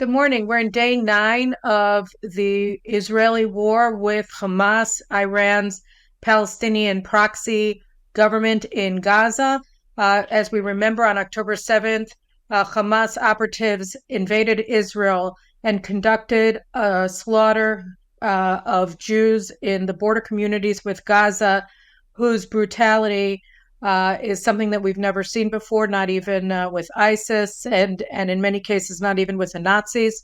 Good morning. We're in day 9 of the Israeli war with Hamas, Iran's Palestinian proxy government in Gaza. As we remember, on October 7th, Hamas operatives invaded Israel and conducted a slaughter of Jews in the border communities with Gaza, whose brutality is something that we've never seen before, not even with ISIS, and in many cases, not even with the Nazis.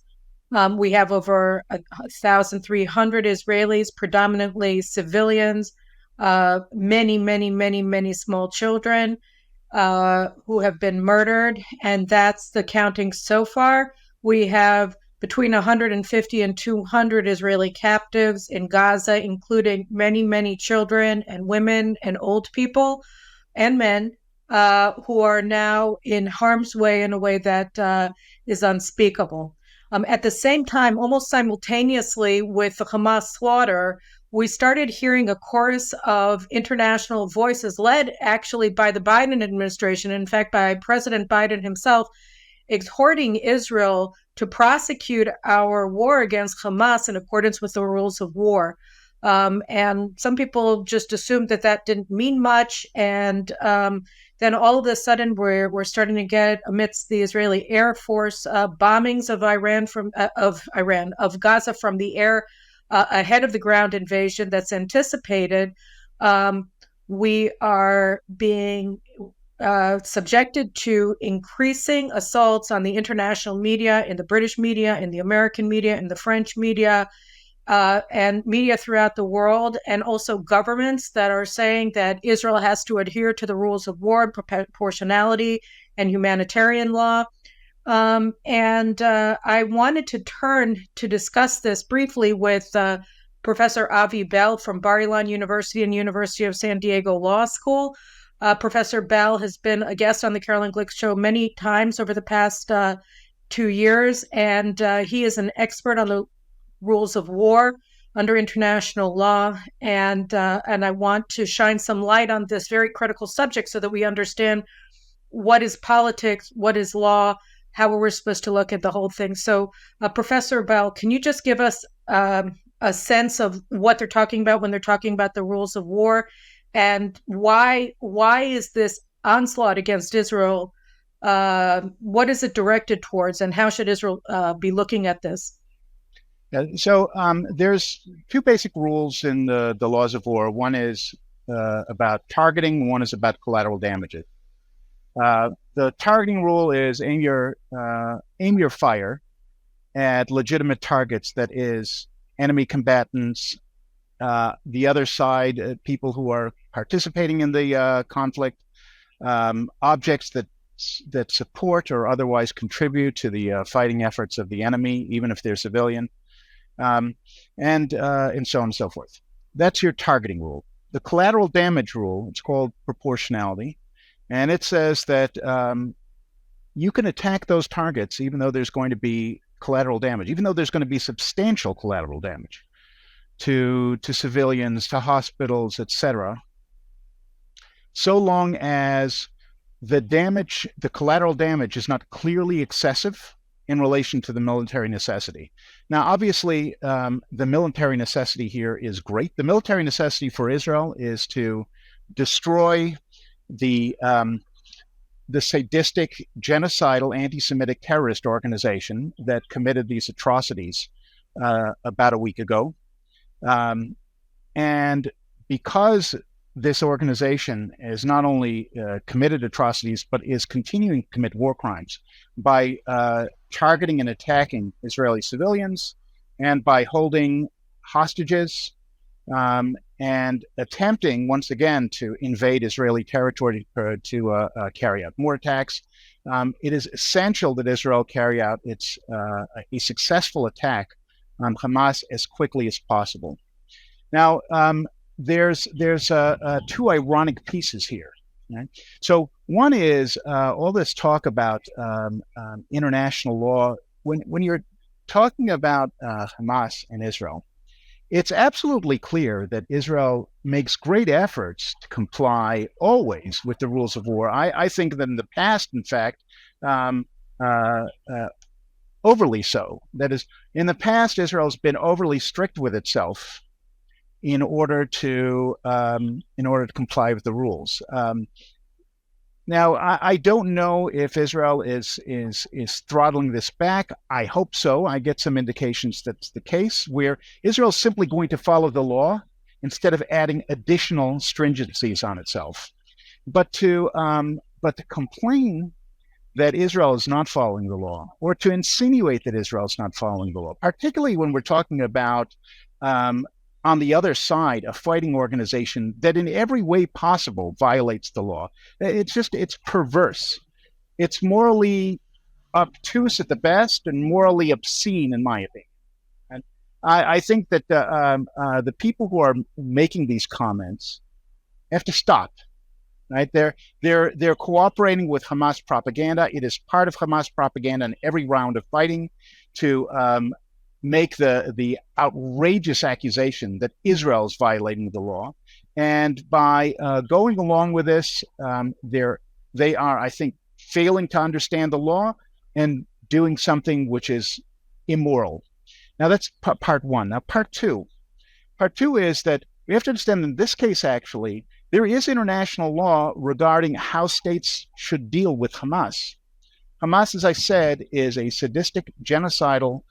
We have over 1,300 Israelis, predominantly civilians, many small children who have been murdered, and that's the counting so far. We have between 150 and 200 Israeli captives in Gaza, including many children and women and old people and men who are now in harm's way in a way that is unspeakable. At the same time, almost simultaneously with the Hamas slaughter, we started hearing a chorus of international voices led actually by the Biden administration, in fact, by President Biden himself, exhorting Israel to prosecute our war against Hamas in accordance with the rules of war. And some people just assumed that didn't mean much. And then all of a sudden, we're starting to get, amidst the Israeli Air Force bombings of Gaza from the air ahead of the ground invasion that's anticipated. We are being subjected to increasing assaults on the international media, in the British media, in the American media, in the French media, and media throughout the world, and also governments that are saying that Israel has to adhere to the rules of war, proportionality, and humanitarian law. I wanted to turn to discuss this briefly with Professor Avi Bell from Bar-Ilan University and University of San Diego Law School. Professor Bell has been a guest on the Caroline Glick Show many times over the past 2 years, and he is an expert on the rules of war under international law, and I want to shine some light on this very critical subject so that we understand what is politics, what is law, how we're supposed to look at the whole thing. So, Professor Bell, can you just give us a sense of what they're talking about when they're talking about the rules of war, and why is this onslaught against Israel? What is it directed towards, and how should Israel be looking at this? So there's two basic rules in the laws of war. One is about targeting. One is about collateral damages. The targeting rule is aim your fire at legitimate targets, that is, enemy combatants, the other side, people who are participating in the conflict, objects that support or otherwise contribute to the fighting efforts of the enemy, even if they're civilian. And so on and so forth. That's your targeting rule. The collateral damage rule, it's called proportionality, and it says that you can attack those targets even though there's going to be collateral damage, even though there's going to be substantial collateral damage to civilians, to hospitals, etc., so long as the collateral damage is not clearly excessive in relation to the military necessity. Now, obviously, the military necessity here is great. The military necessity for Israel is to destroy the sadistic, genocidal, anti-Semitic terrorist organization that committed these atrocities about a week ago. And because this organization is not only committed atrocities, but is continuing to commit war crimes by targeting and attacking Israeli civilians, and by holding hostages, and attempting once again to invade Israeli territory to carry out more attacks. It is essential that Israel carry out a successful attack on Hamas as quickly as possible. Now, there's two ironic pieces here. Right? So one is all this talk about international law. When you're talking about Hamas and Israel, it's absolutely clear that Israel makes great efforts to comply always with the rules of war. I think that in the past, in fact, overly so. That is, in the past, Israel has been overly strict with itself in order to comply with the rules. Now, I don't know if Israel is throttling this back. I hope so. I get some indications that's the case, where Israel is simply going to follow the law instead of adding additional stringencies on itself. But to complain that Israel is not following the law, or to insinuate that Israel is not following the law, particularly when we're talking about on the other side, a fighting organization that in every way possible violates the law. It's perverse. It's morally obtuse at the best and morally obscene, in my opinion. And I think that the people who are making these comments have to stop. Right? They're cooperating with Hamas propaganda. It is part of Hamas propaganda in every round of fighting to make the outrageous accusation that Israel is violating the law. And by going along with this, they are, I think, failing to understand the law and doing something which is immoral. Now, that's part one. Now, part two is that we have to understand in this case, actually, there is international law regarding how states should deal with Hamas. Hamas, as I said, is a sadistic, genocidal,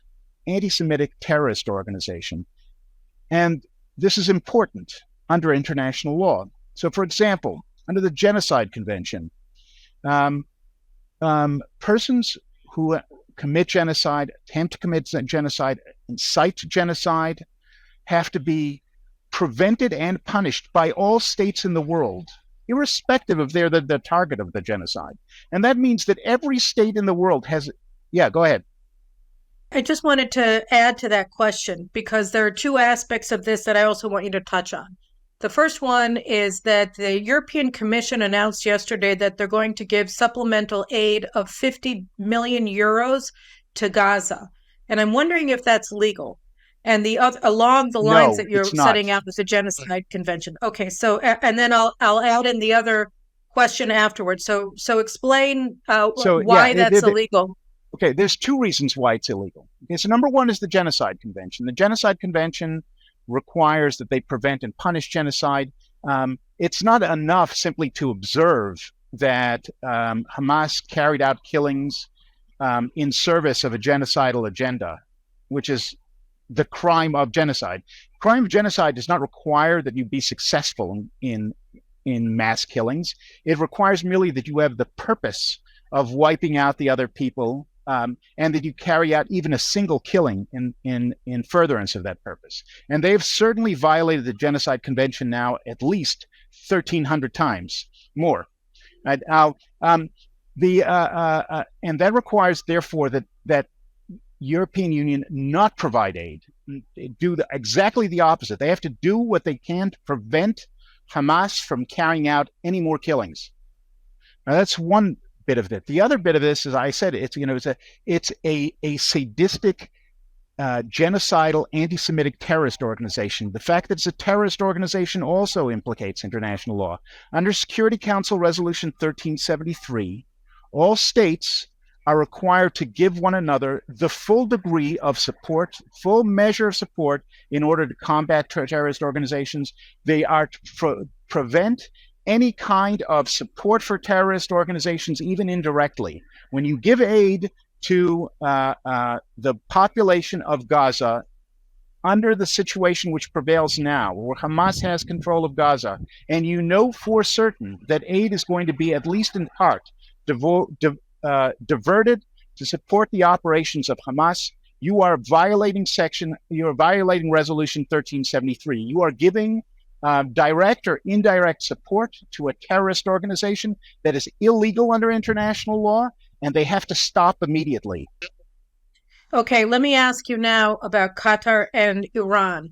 anti-Semitic terrorist organization. And this is important under international law. So, for example, under the Genocide Convention, persons who commit genocide, attempt to commit genocide, incite genocide, have to be prevented and punished by all states in the world, irrespective of they're the target of the genocide. And that means that every state in the world has... Yeah, go ahead. I just wanted to add to that question because there are two aspects of this that I also want you to touch on. The first one is that the European Commission announced yesterday that they're going to give supplemental aid of 50 million euros to Gaza. And I'm wondering if that's legal. And along the lines that you're setting out as a genocide convention. Okay, so and then I'll add in the other question afterwards. So explain why that's illegal. Okay, there's two reasons why it's illegal. Okay, so number one is the Genocide Convention. The Genocide Convention requires that they prevent and punish genocide. It's not enough simply to observe that Hamas carried out killings in service of a genocidal agenda, which is the crime of genocide. Crime of genocide does not require that you be successful in mass killings. It requires merely that you have the purpose of wiping out the other people, and that you carry out even a single killing in furtherance of that purpose. And they've certainly violated the Genocide Convention now at least 1,300 times more. And that requires, therefore, that European Union not provide aid, do exactly the opposite. They have to do what they can to prevent Hamas from carrying out any more killings. Now, that's one bit of it. The other bit of this, as I said, it's a sadistic, genocidal, anti-Semitic terrorist organization. The fact that it's a terrorist organization also implicates international law. Under Security Council Resolution 1373, all states are required to give one another the full degree of support, full measure of support in order to combat terrorist organizations. They are to prevent any kind of support for terrorist organizations, even indirectly. When you give aid to the population of Gaza under the situation which prevails now, where Hamas has control of Gaza, and you know for certain that aid is going to be, at least in part, diverted to support the operations of Hamas, you are violating Resolution 1373. You are giving direct or indirect support to a terrorist organization that is illegal under international law, and they have to stop immediately. Okay, let me ask you now about Qatar and Iran.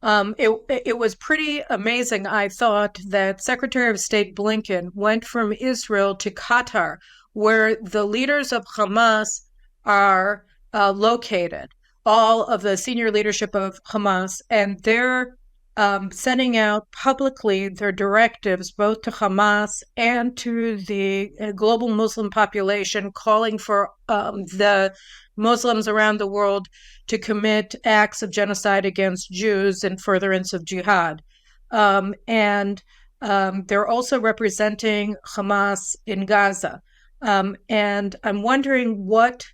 It was pretty amazing, I thought, that Secretary of State Blinken went from Israel to Qatar, where the leaders of Hamas are located, all of the senior leadership of Hamas, and they're sending out publicly their directives both to Hamas and to the global Muslim population, calling for the Muslims around the world to commit acts of genocide against Jews in furtherance of jihad. And they're also representing Hamas in Gaza. And I'm wondering what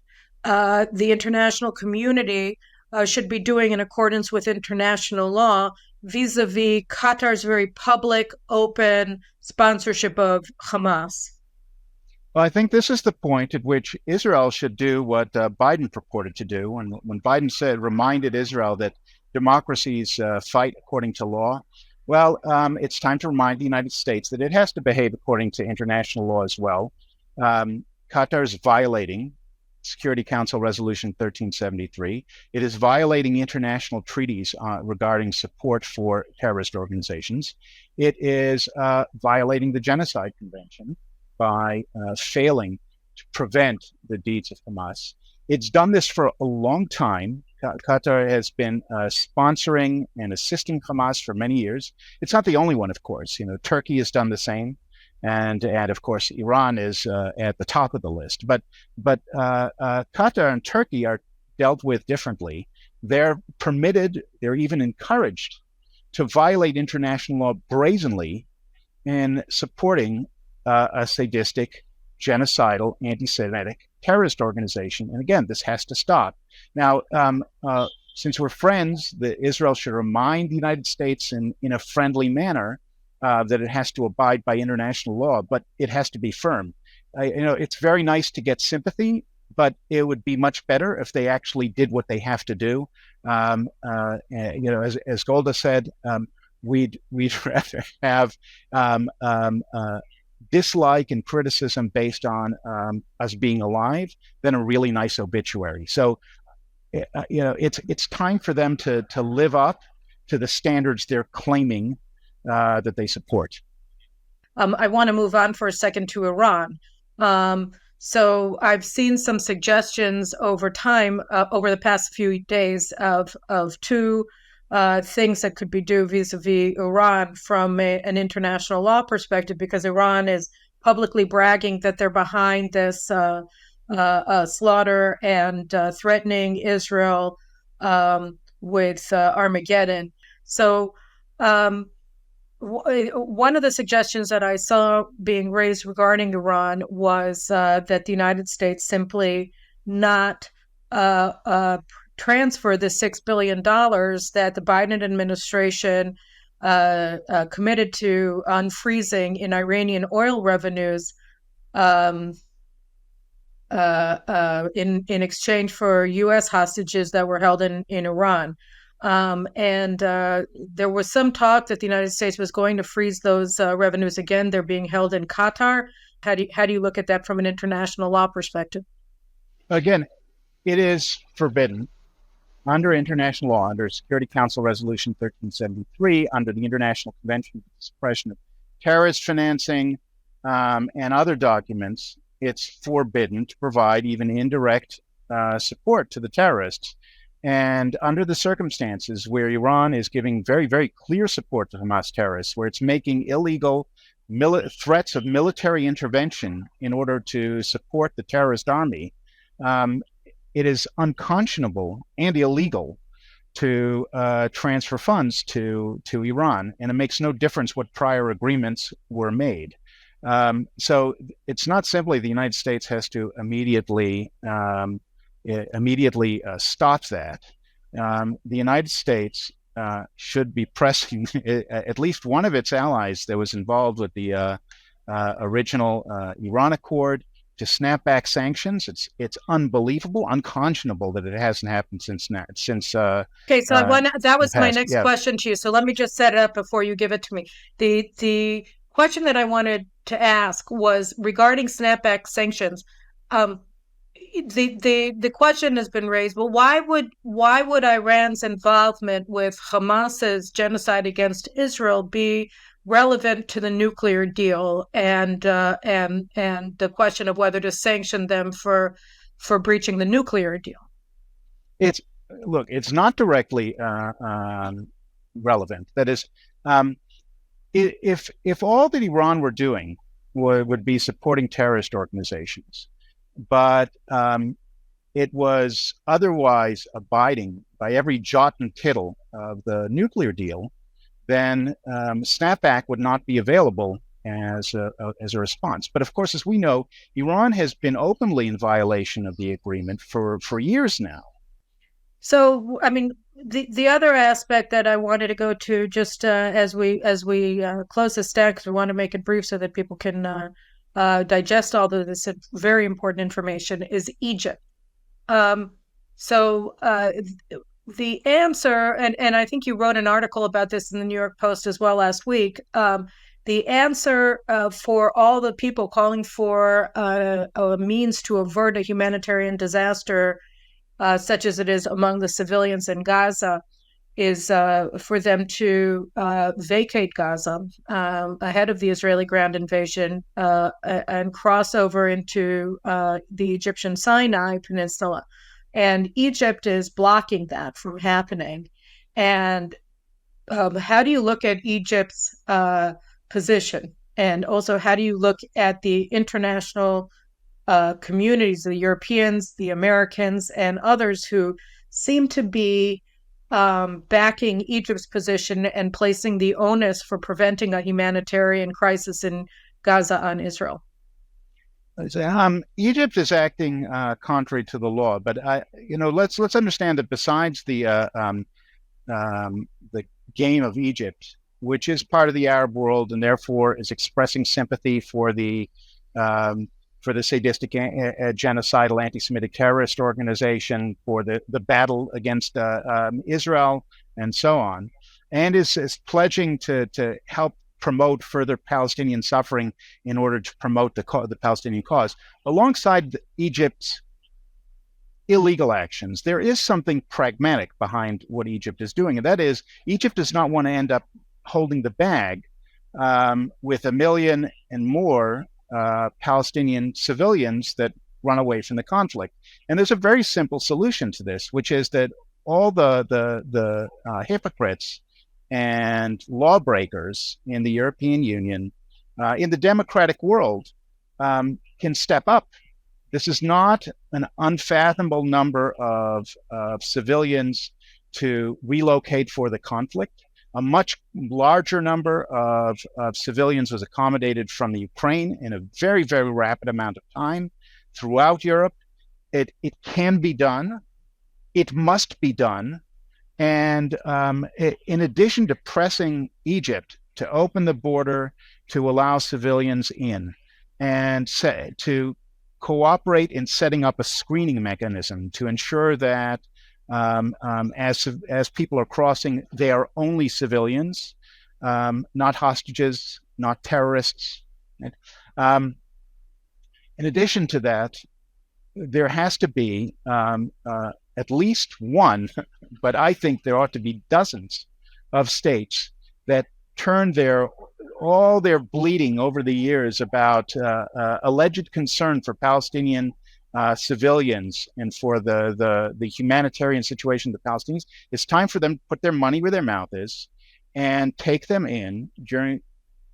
the international community should be doing in accordance with international law vis-a-vis Qatar's very public, open sponsorship of Hamas. Well, I think this is the point at which Israel should do what Biden purported to do when Biden reminded Israel that democracies fight according to law. Well, it's time to remind the United States that it has to behave according to international law as well. Qatar is violating Security Council Resolution 1373. It is violating international treaties regarding support for terrorist organizations. It is violating the Genocide Convention by failing to prevent the deeds of Hamas. It's done this for a long time. Qatar has been sponsoring and assisting Hamas for many years. It's not the only one, of course. Turkey has done the same. And of course, Iran is at the top of the list. But Qatar and Turkey are dealt with differently. They're permitted, they're even encouraged to violate international law brazenly in supporting a sadistic, genocidal, anti-Semitic terrorist organization. And again, this has to stop. Now, since we're friends, Israel should remind the United States in a friendly manner that it has to abide by international law, but it has to be firm. It's very nice to get sympathy, but it would be much better if they actually did what they have to do. As Golda said, we'd rather have dislike and criticism based on us being alive than a really nice obituary. So, it's time for them to live up to the standards they're claiming that they support. I want to move on for a second to Iran. So I've seen some suggestions over time, over the past few days, of two things that could be done vis-a-vis Iran from an international law perspective, because Iran is publicly bragging that they're behind this slaughter and threatening Israel with Armageddon. So one of the suggestions that I saw being raised regarding Iran was that the United States simply not transfer the $6 billion that the Biden administration committed to unfreezing in Iranian oil revenues in exchange for U.S. hostages that were held in Iran. And there was some talk that the United States was going to freeze those revenues again. They're being held in Qatar. How do you look at that from an international law perspective? Again, it is forbidden under international law, under Security Council Resolution 1373, under the International Convention for the Suppression of Terrorist Financing, and other documents. It's forbidden to provide even indirect support to the terrorists. And under the circumstances where Iran is giving very, very clear support to Hamas terrorists, where it's making illegal threats of military intervention in order to support the terrorist army, it is unconscionable and illegal to transfer funds to Iran. And it makes no difference what prior agreements were made. So it's not simply the United States has to immediately stop that. The United States should be pressing at least one of its allies that was involved with the original Iran Accord to snap back sanctions. It's unbelievable, unconscionable that it hasn't happened since. Okay, so that was my next question to you. So let me just set it up before you give it to me. The question that I wanted to ask was regarding snapback sanctions. The question has been raised, well, why would Iran's involvement with Hamas's genocide against Israel be relevant to the nuclear deal and the question of whether to sanction them for breaching the nuclear deal? It's not directly relevant. That is, if all that Iran were doing would be supporting terrorist organizations, but it was otherwise abiding by every jot and tittle of the nuclear deal, then Snapback would not be available as a response. But of course, as we know, Iran has been openly in violation of the agreement for years now. So, I mean, the other aspect that I wanted to go to, just as we close the stack, because we want to make it brief so that people can digest all of this very important information, is Egypt. So the answer, and I think you wrote an article about this in the New York Post as well last week. The answer for all the people calling for a means to avert a humanitarian disaster, such as it is among the civilians in Gaza, is for them to vacate Gaza ahead of the Israeli ground invasion and cross over into the Egyptian Sinai Peninsula. And Egypt is blocking that from happening. And how do you look at Egypt's position? And also, how do you look at the international communities, the Europeans, the Americans, and others who seem to be backing Egypt's position and placing the onus for preventing a humanitarian crisis in Gaza on Israel? Egypt is acting contrary to the law, but let's understand that besides the game of Egypt, which is part of the Arab world and therefore is expressing sympathy for the sadistic, genocidal, anti-Semitic terrorist organization, for the battle against Israel, and so on, and is pledging to help promote further Palestinian suffering in order to promote the Palestinian cause. Alongside Egypt's illegal actions, there is something pragmatic behind what Egypt is doing, and that is Egypt does not want to end up holding the bag with 1 million and more Palestinian civilians that run away from the conflict. And there's a very simple solution to this, which is that all the hypocrites and lawbreakers in the European Union, in the democratic world, can step up. This is not an unfathomable number of civilians to relocate for the conflict. A much larger number of civilians was accommodated from the Ukraine in a very, very rapid amount of time throughout Europe. It can be done. It must be done. And in addition to pressing Egypt to open the border to allow civilians in and to cooperate in setting up a screening mechanism to ensure that as people are crossing, they are only civilians, not hostages, not terrorists. In addition to that, there has to be at least one, but I think there ought to be dozens of states that turn all their bleeding over the years about alleged concern for Palestinian civilians and for the humanitarian situation of the Palestinians. It's time for them to put their money where their mouth is and take them in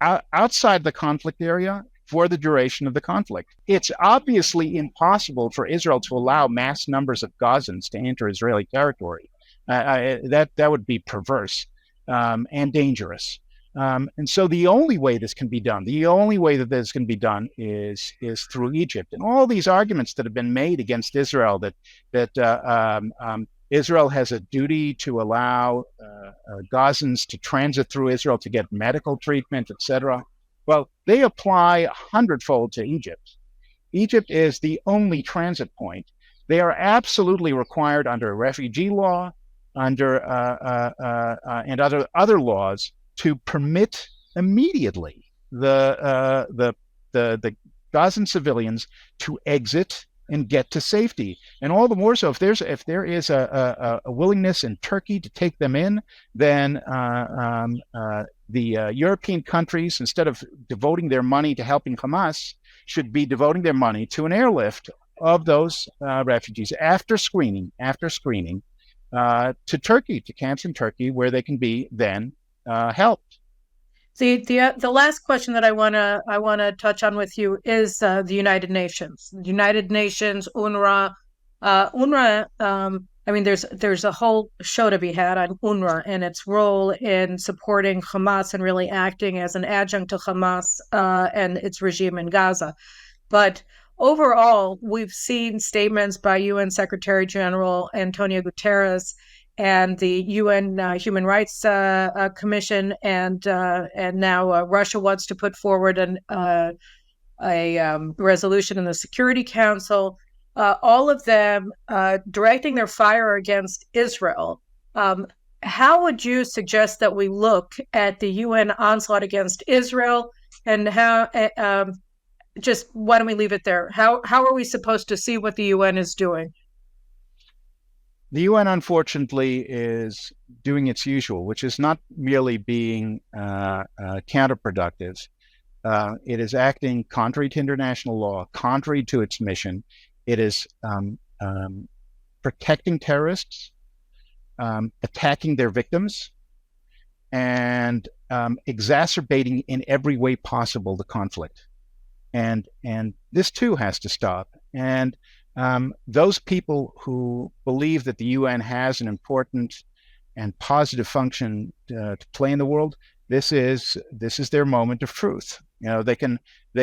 outside the conflict area for the duration of the conflict. It's obviously impossible for Israel to allow mass numbers of Gazans to enter Israeli territory. That would be perverse and dangerous. And so the only way this can be done, is through Egypt. And all these arguments that have been made against Israel, that Israel has a duty to allow Gazans to transit through Israel to get medical treatment, etc. Well, they apply 100-fold to Egypt. Egypt is the only transit point. They are absolutely required under refugee law, under and other laws to permit immediately the Gazan civilians to exit and get to safety. And all the more so if there is a willingness in Turkey to take them in, then the European countries, instead of devoting their money to helping Hamas, should be devoting their money to an airlift of those refugees after screening, to Turkey, to camps in Turkey, where they can be then helped. The last question that I wanna touch on with you is the United Nations. The United Nations, UNRWA, UNRWA. I mean, there's a whole show to be had on UNRWA and its role in supporting Hamas and really acting as an adjunct to Hamas and its regime in Gaza. But overall, we've seen statements by UN Secretary General Antonio Guterres and the UN Human Rights Commission, and now Russia wants to put forward a resolution in the Security Council. All of them directing their fire against Israel. How would you suggest that we look at the UN onslaught against Israel, and how? Just why don't we leave it there? How are we supposed to see what the UN is doing? The UN, unfortunately, is doing its usual, which is not merely being counterproductive. It is acting contrary to international law, contrary to its mission. It is protecting terrorists, attacking their victims, and exacerbating in every way possible the conflict. And this too has to stop. And those people who believe that the UN has an important and positive function to play in the world, this is their moment of truth. You know, they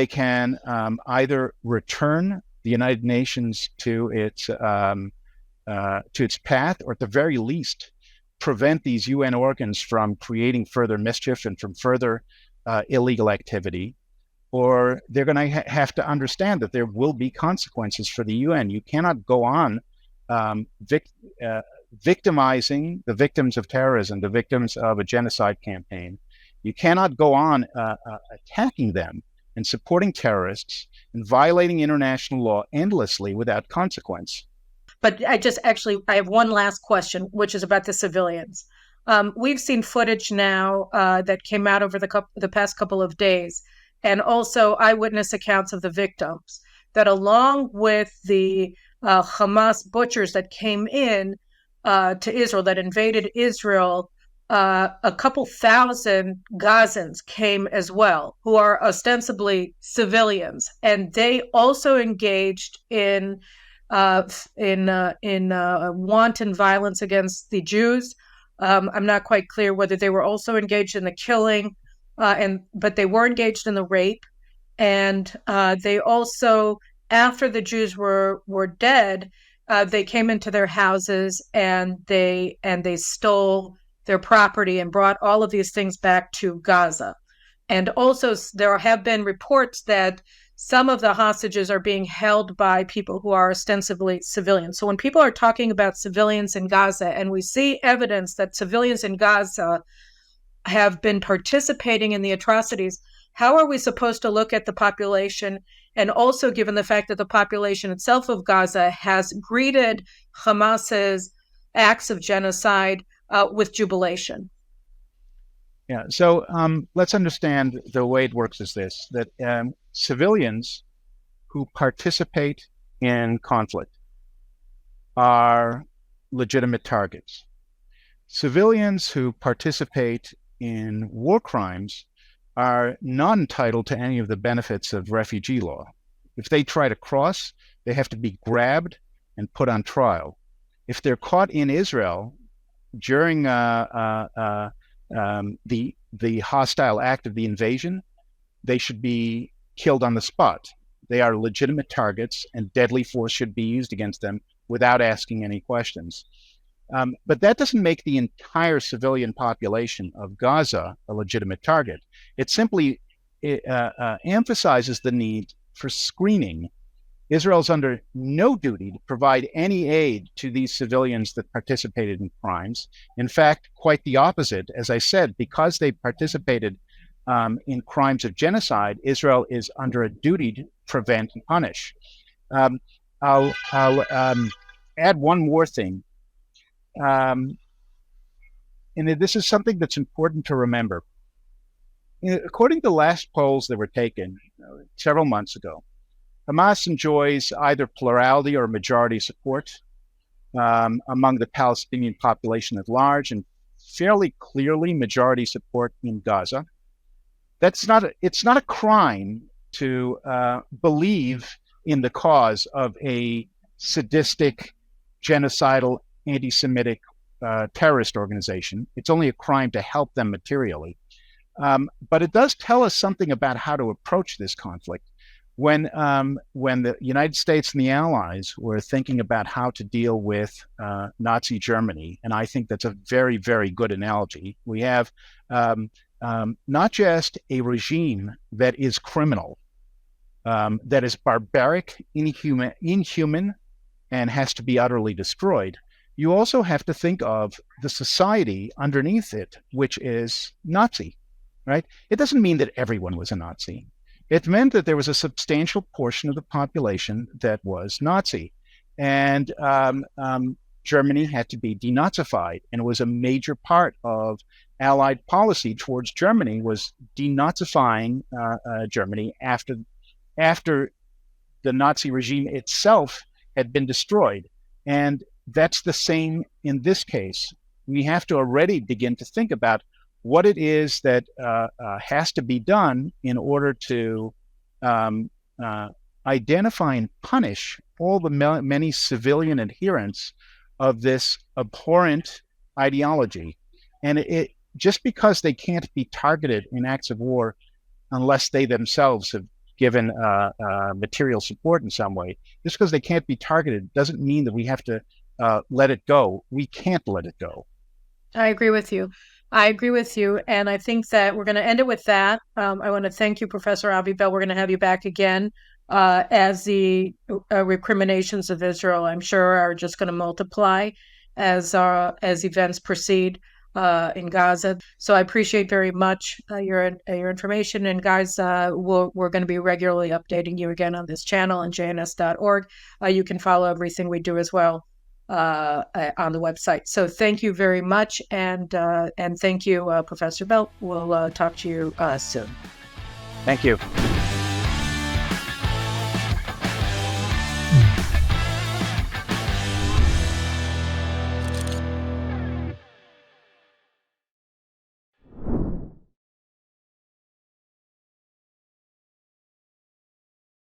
can either return the United Nations to its path, or at the very least, prevent these UN organs from creating further mischief and from further illegal activity. Or they're going to have to understand that there will be consequences for the UN. You cannot go on victimizing the victims of terrorism, the victims of a genocide campaign. You cannot go on attacking them and supporting terrorists and violating international law endlessly without consequence. But I have one last question, which is about the civilians. We've seen footage now that came out over the past couple of days, and also eyewitness accounts of the victims, that along with the Hamas butchers that came in to Israel, that invaded Israel, a couple thousand Gazans came as well, who are ostensibly civilians, and they also engaged in wanton violence against the Jews. I'm not quite clear whether they were also engaged in the killing, but they were engaged in the rape, and they also, after the Jews were dead, they came into their houses and they stole their property and brought all of these things back to Gaza. And also, there have been reports that some of the hostages are being held by people who are ostensibly civilians. So when people are talking about civilians in Gaza, and we see evidence that civilians in Gaza have been participating in the atrocities, how are we supposed to look at the population? And also, given the fact that the population itself of Gaza has greeted Hamas's acts of genocide with jubilation. Yeah, so let's understand the way it works is this, that civilians who participate in conflict are legitimate targets. Civilians who participate in war crimes are not entitled to any of the benefits of refugee law. If they try to cross, they have to be grabbed and put on trial. If they're caught in Israel during the hostile act of the invasion, they should be killed on the spot. They are legitimate targets, and deadly force should be used against them without asking any questions. But that doesn't make the entire civilian population of Gaza a legitimate target. It simply emphasizes the need for screening. Israel's under no duty to provide any aid to these civilians that participated in crimes. In fact, quite the opposite. As I said, because they participated in crimes of genocide, Israel is under a duty to prevent and punish. I'll add one more thing. And this is something that's important to remember. According to last polls that were taken several months ago, Hamas enjoys either plurality or majority support among the Palestinian population at large, and fairly clearly majority support in Gaza. It's not a crime to believe in the cause of a sadistic, genocidal, anti-Semitic terrorist organization. It's only a crime to help them materially. But it does tell us something about how to approach this conflict. When the United States and the Allies were thinking about how to deal with Nazi Germany, and I think that's a very, very good analogy, we have not just a regime that is criminal, that is barbaric, inhuman, and has to be utterly destroyed. You also have to think of the society underneath it, which is Nazi, right? It doesn't mean that everyone was a Nazi. It meant that there was a substantial portion of the population that was Nazi. And Germany had to be denazified. And it was a major part of Allied policy towards Germany was denazifying Germany after the Nazi regime itself had been destroyed. And that's the same in this case. We have to already begin to think about what it is that has to be done in order to identify and punish all the many civilian adherents of this abhorrent ideology. And it just because they can't be targeted in acts of war unless they themselves have given material support in some way, just because they can't be targeted doesn't mean that we have to let it go. We can't let it go. I agree with you. And I think that we're going to end it with that. I want to thank you, Professor Avi Bell. We're going to have you back again as the recriminations of Israel, I'm sure, are just going to multiply as events proceed in Gaza. So I appreciate very much your information. And guys, we're going to be regularly updating you again on this channel and jns.org. You can follow everything we do as well on the website. So thank you very much, and thank you, Professor Bell. We'll talk to you soon. Thank you.